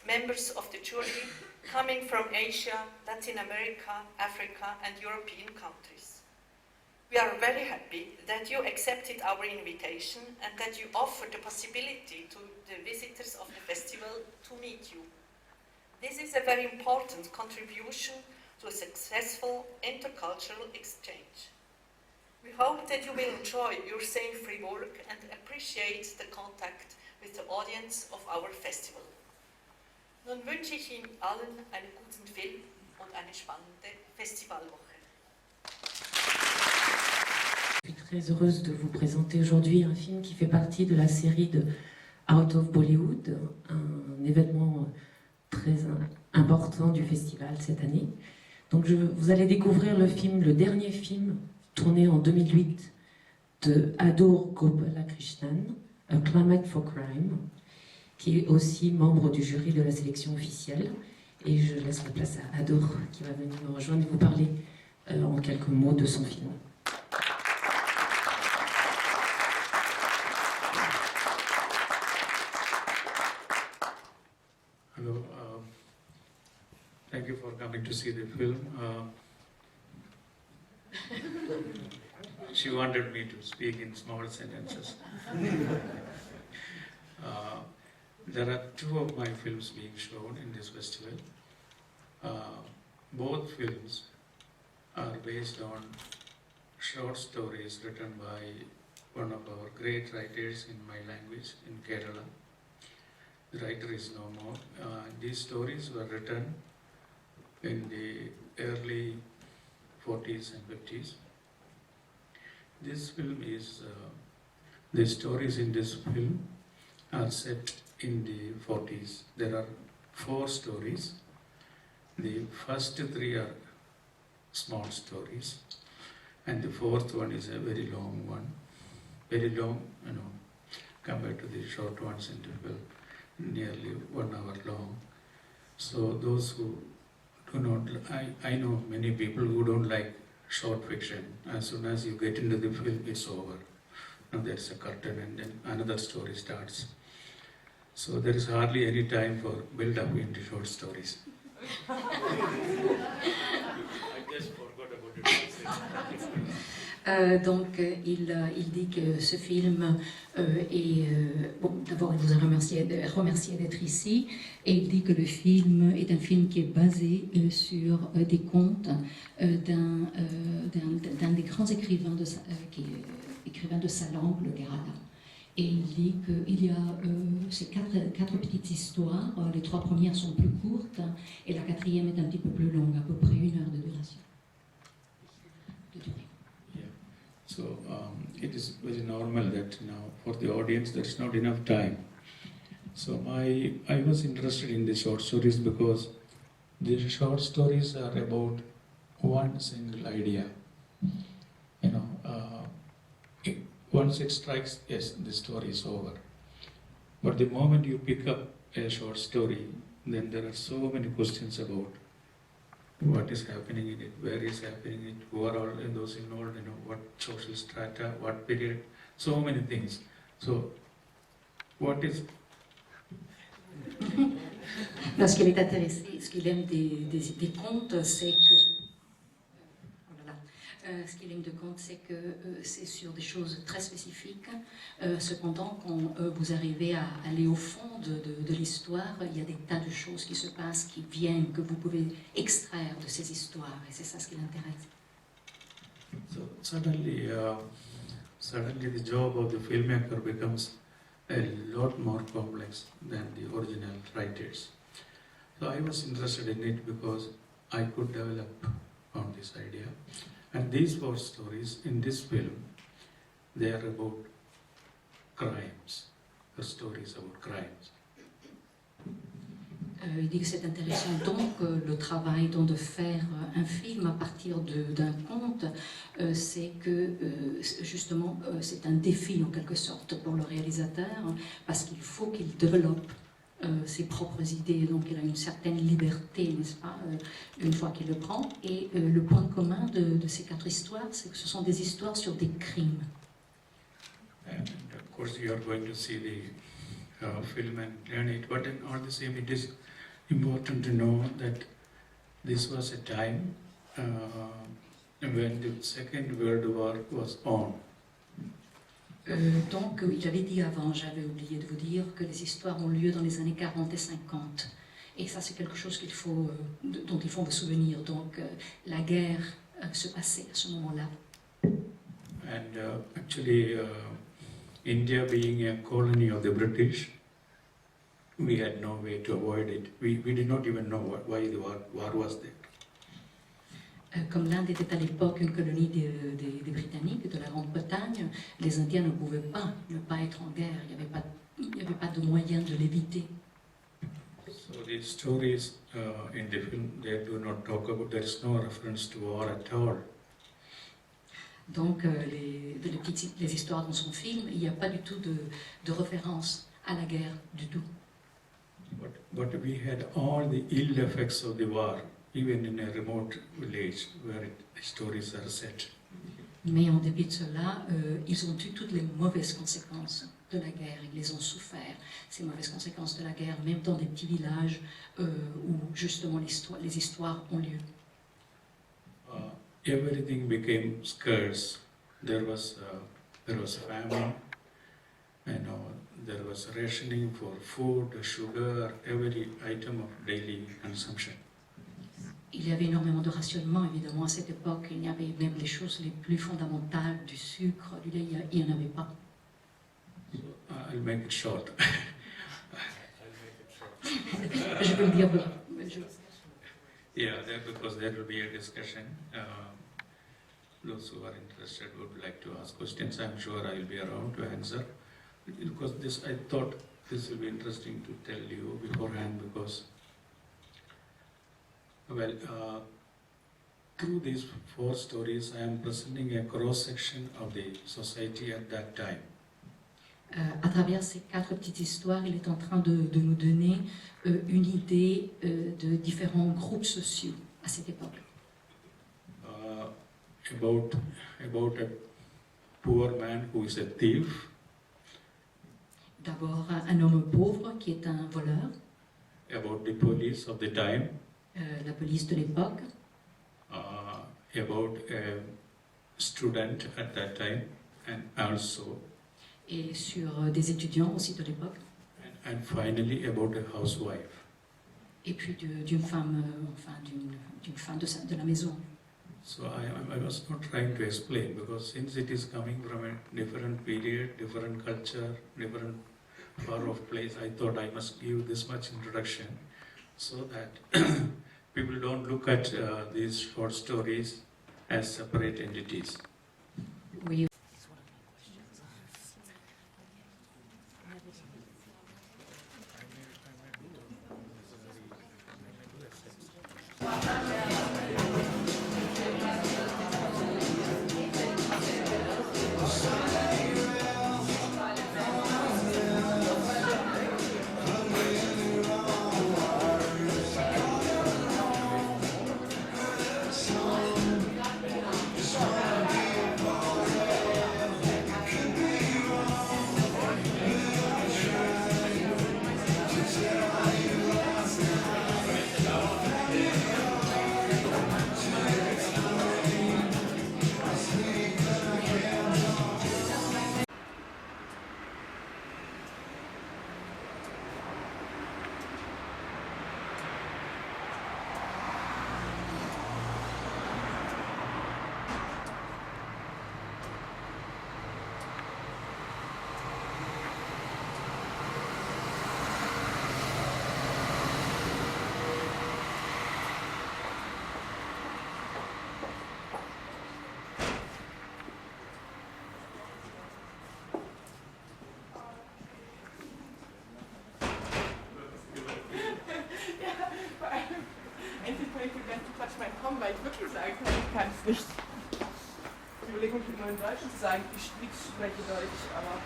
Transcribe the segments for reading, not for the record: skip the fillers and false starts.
members of the jury coming from Asia, Latin America, Africa, and European countries. We are very happy that you accepted our invitation and that you offered the possibility to the visitors of the festival to meet you. This is a very important contribution to a successful intercultural exchange. We hope that you will enjoy your stay-free work and appreciate the contact with the audience of our festival. Nun wünsche ich Ihnen allen einen guten Film und eine spannende Festivalwoche. Je suis très heureuse de vous présenter aujourd'hui un film qui fait partie de la série de Out of Bollywood, un événement très important du festival cette année. Donc vous allez découvrir le dernier film tourné en 2008 de Adoor Gopalakrishnan, A Climate for Crime, qui est aussi membre du jury de la sélection officielle. Et je laisse la place à Adoor qui va venir me rejoindre et vous parler en quelques mots de son film. Hello, thank you for coming to see the film. She wanted me to speak in small sentences. There are two of my films being shown in this festival. Both films are based on short stories written by one of our great writers in my language in Kerala. The writer is no more. These stories were written in the early 40s and 50s. This film is, the stories in this film are set in the 40s. There are 4 stories. The first 3 are small stories, and the 4th one is a very long one. Very long, compared to the short ones in the film, nearly 1 hour long. So those who do not, I know many people who don't like short fiction. As soon as you get into the film, it's over. Now there's a curtain and then another story starts. So there is hardly any time for build-up into short stories. I just forgot about it. Donc il dit que ce film est... bon, d'abord il vous a remercié d'être ici, et il dit que le film est un film qui est basé sur des contes d'un des grands écrivains qui est écrivain de sa langue, le Kerala. Et il dit qu'il y a ces quatre petites histoires, les 3 premières sont plus courtes, et la 4e est un petit peu plus longue, à peu près 1 heure de duration. So it is very normal that now for the audience there is not enough time. So I was interested in the short stories because the short stories are about one single idea. Once it strikes, yes, the story is over. But the moment you pick up a short story, then there are so many questions about what is happening in it, where is happening it, who are all those involved, what social strata, what period, so many things. So, what is... Ce qu'il est intéressé, ce qu'il aime des contes, c'est que... ce qu'il aime de contes, c'est que c'est sur des choses très spécifiques. Cependant, quand vous arrivez à aller au fond de l'histoire, il y a des tas de choses qui se passent, qui viennent, que vous pouvez extraire de ces histoires. Et c'est ça ce qui l'intéresse. So suddenly the job of the filmmaker becomes a lot more complex than the original writers. So I was interested in it because I could develop on this idea. And these 4 stories in this film, they are about crimes, the stories about crimes. Il dit que c'est intéressant donc le travail de faire un film à partir d'un conte, c'est que justement c'est un défi en quelque sorte pour le réalisateur, parce qu'il faut qu'il développe ses propres idées, donc il a une certaine liberté, n'est-ce pas, une fois qu'il le prend. Et le point commun de ces 4 histoires, c'est que ce sont des histoires sur des crimes. And of course you are going to see the film and learn it, but then all the same it is important to know that this was a time when the Second World War was on. Donc, il avait dit avant, j'avais oublié de vous dire, que les histoires ont lieu dans les années 40 et 50. Et ça, c'est quelque chose dont il faut me souvenir. Donc, la guerre se passait à ce moment-là. And actually, India being a colony of the British, we had no way to avoid it. We did not even know why the war was there. Comme l'Inde était à l'époque une colonie des Britanniques, de la Grande-Bretagne, les Indiens ne pouvaient pas ne pas être en guerre. Il n'y avait pas de moyen de l'éviter. So the stories in the film, they do not talk about, there is no reference to war at all. Donc, les histoires dans son film, il n'y a pas du tout de référence à la guerre du tout. But we had all the ill effects of the war, even in a remote village where the stories are set. Mais en dépit de cela, ils ont eu toutes les mauvaises conséquences de la guerre. Ils les ont souffert, ces mauvaises conséquences de la guerre, même dans des petits villages où justement les histoires ont lieu. Everything became scarce. There was famine, there was rationing for food, sugar, every item of daily consumption. Il y avait énormément de rationnement, évidemment, à cette époque. Il y avait même les choses les plus fondamentales, du sucre, du lait, il n'y en avait pas. So, I'll make it short. Je peux le dire. Yeah, because there will be a discussion. Those who are interested would like to ask questions. I'm sure I will be around to answer. Because I thought this will be interesting to tell you beforehand because, through these 4 stories, I am presenting a cross-section of the society at that time. À travers ces 4 petites histoires, il est en train de nous donner une idée de différents groupes sociaux à cette époque. About a poor man who is a thief. D'abord, un homme pauvre qui est un voleur. About the police of the time. La police de l'époque. About a student at that time, and also. Et sur des étudiants aussi de l'époque. And finally about a housewife. Et puis d'une femme, d'une femme de la maison. So I was not trying to explain because since it is coming from a different period, different culture, different far-off place, I thought I must give this much introduction so that people don't look at these short stories as separate entities. Oui. Weil ich wirklich sagen kann, ich kann es nicht. Die Überlegung, nur in Deutsch zu sagen, ich spreche Deutsch, aber.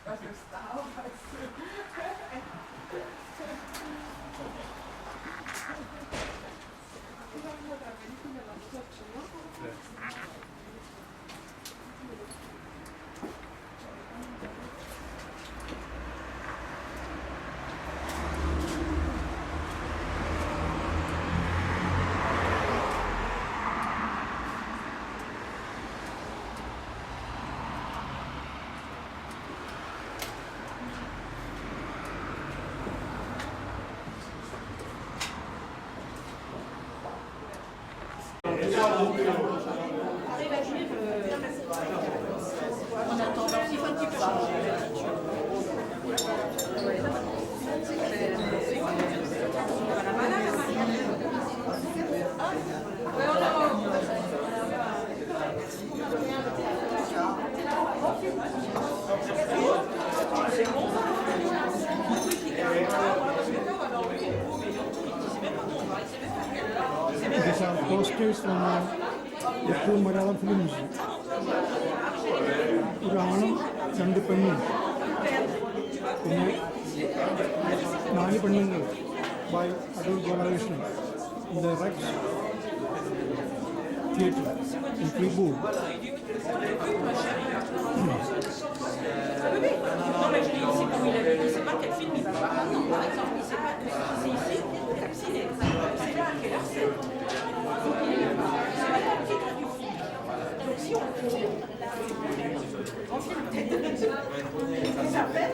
Was ist da? Weißt du? En attendant, il faut un petit peu changer. These are posters from ഏറ്റവും മലയാളം ഫിലിംസ്. ഒരു ആണും രണ്ട് പെണ്ണും പിന്നെ 4 പെണ്ണുങ്ങൾ by Adoor Gopalakrishnan in the Rex Theatre in Fribourg. Non mais je dis ici comme il a dit, il ne sait pas quel film il va voir maintenant. Par exemple, il ne sait pas que c'est ici au Cap Ciné. C'est là à quelle heure c'est. Donc il ne sait même pas le titre du film. Donc si on en film peut-être. Ça fait,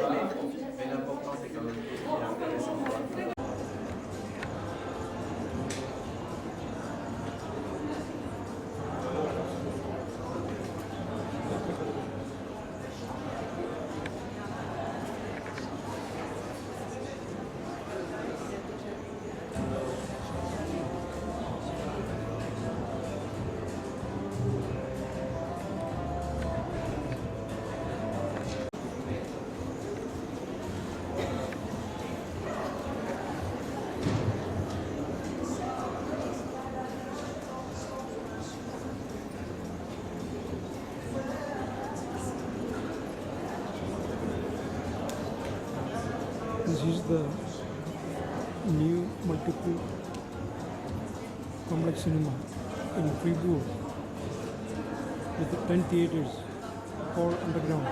mais l'important c'est quand même intéressant. This is the new multiple complex cinema in Fribourg with 10 theatres all underground.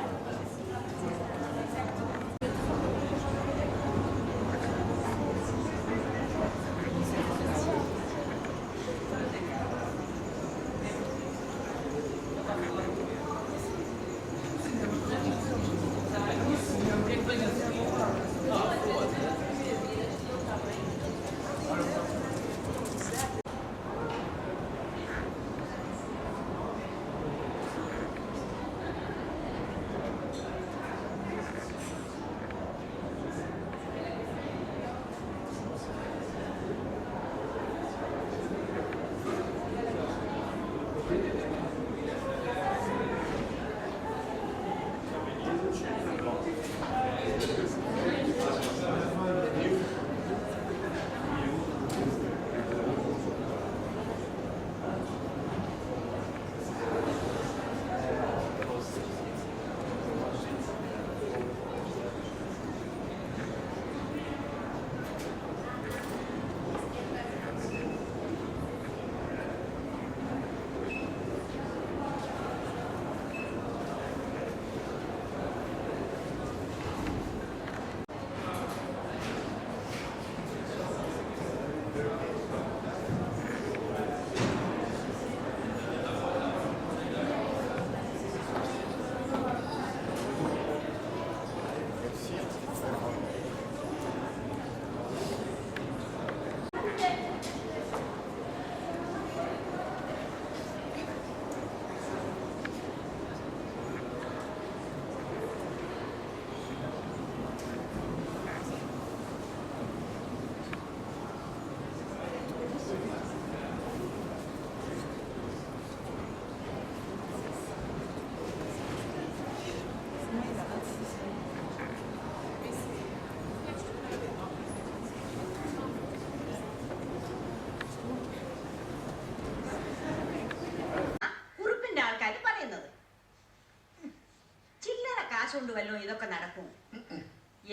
വല്ലോ ഇതൊക്കെ നടക്കും.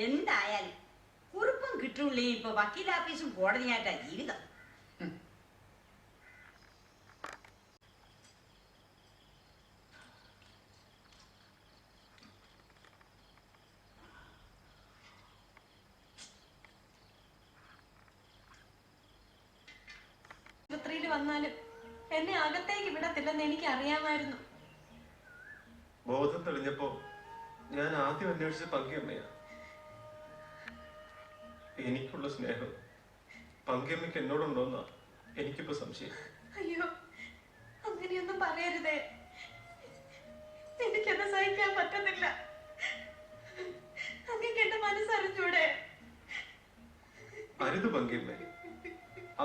എന്തായാലും കുറിപ്പും കിട്ടുള്ളേ. ഇപ്പൊ വക്കീലാഫീസും കോടതിയായിട്ടാ ജീവിതം. ആശുപത്രിയിൽ വന്നാലും എന്നെ അകത്തേക്ക് വിടത്തില്ലെന്ന് എനിക്ക് അറിയാമായിരുന്നു. ബോധം തെളിഞ്ഞപ്പോ ഞാൻ ആദ്യം അന്വേഷിച്ച പങ്കിയമ്മയാ. എനിക്കുള്ള സ്നേഹം പങ്കിയമ്മയ്ക്ക് എന്നോടുണ്ടോന്നാ എനിക്കിപ്പോ സംശയം. അയ്യോ,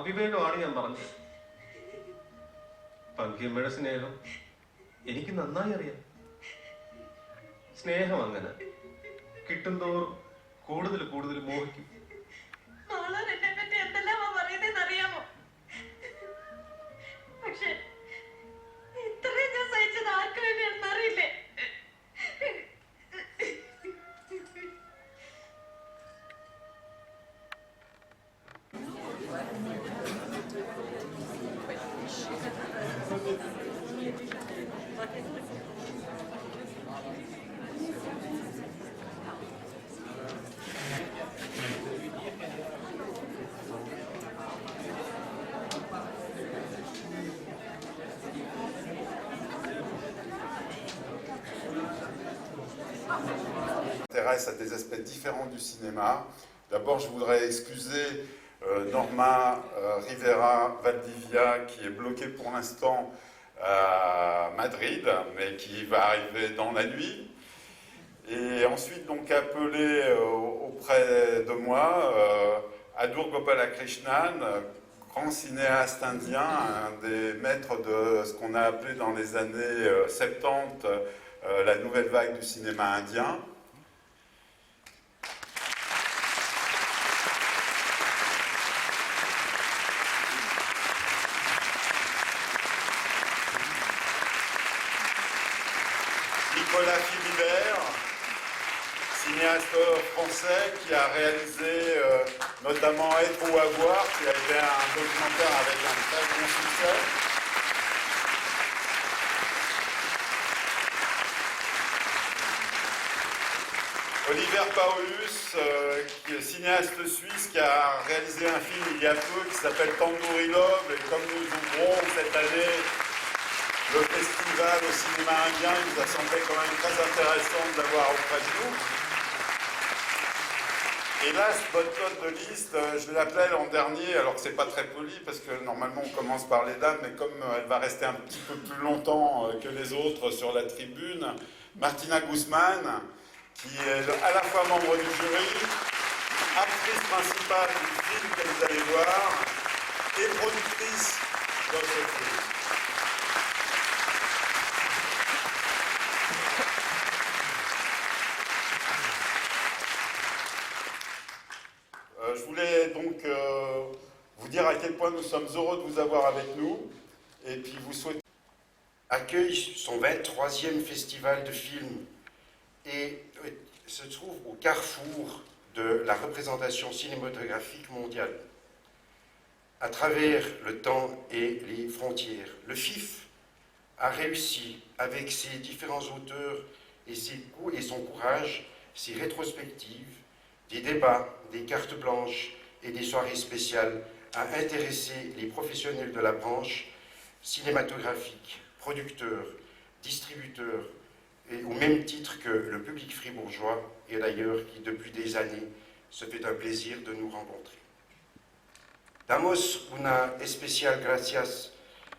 അവിവേകമാണ് ഞാൻ പറഞ്ഞത്. പങ്കിയമ്മയുടെ സ്നേഹം എനിക്ക് നന്നായി അറിയാം. സ്നേഹം അങ്ങനെ കിട്ടുന്തോറും കൂടുതൽ കൂടുതൽ മോഹിക്കും. മാളൻ എന്നെ പറ്റി എന്തെല്ലാമാ പറയുന്നതെന്ന് അറിയാമോ? പക്ഷെ ഇത്രയും ഞാൻ സഹിച്ചത് ആർക്കു വേണ്ടിയാണെന്ന് അറിയില്ലേ? M'intéresse à des aspects différents du cinéma. D'abord, je voudrais excuser Norma Rivera Valdivia, qui est bloquée pour l'instant à Madrid, mais qui va arriver dans la nuit. Et ensuite, donc, appeler auprès de moi Adur Gopalakrishnan, grand cinéaste indien, un des maîtres de ce qu'on a appelé dans les années 70 la nouvelle vague du cinéma indien. Nicolas Philibert, cinéaste français qui a réalisé notamment Être ou avoir, qui a été un documentaire avec un très bon succès. Oliver Paulus, qui est cinéaste suisse, qui a réalisé un film il y a peu qui s'appelle Tandoori Love, et comme nous ouvrons cette année le festival au cinéma indien, il nous a semblé quand même très intéressant de l'avoir auprès de nous. Et là, votre note de liste, je l'appelle en dernier, alors que c'est pas très poli, parce que normalement on commence par les dames, mais comme elle va rester un petit peu plus longtemps que les autres sur la tribune, Martina Guzman, qui est à la fois membre du jury, actrice principale du film que vous allez voir, et productrice de ce film. Je voulais donc vous dire à quel point nous sommes heureux de vous avoir avec nous, et puis vous souhaiter... Accueille son 23e festival de films et se trouve au carrefour de la représentation cinématographique mondiale. À travers le temps et les frontières, le FIF a réussi, avec ses différents auteurs et son courage, ses rétrospectives, des débats, des cartes blanches et des soirées spéciales, à intéresser les professionnels de la branche cinématographique, producteurs, distributeurs, et au même titre que le public fribourgeois, et d'ailleurs qui depuis des années se fait un plaisir de nous rencontrer. Damos una especial gracias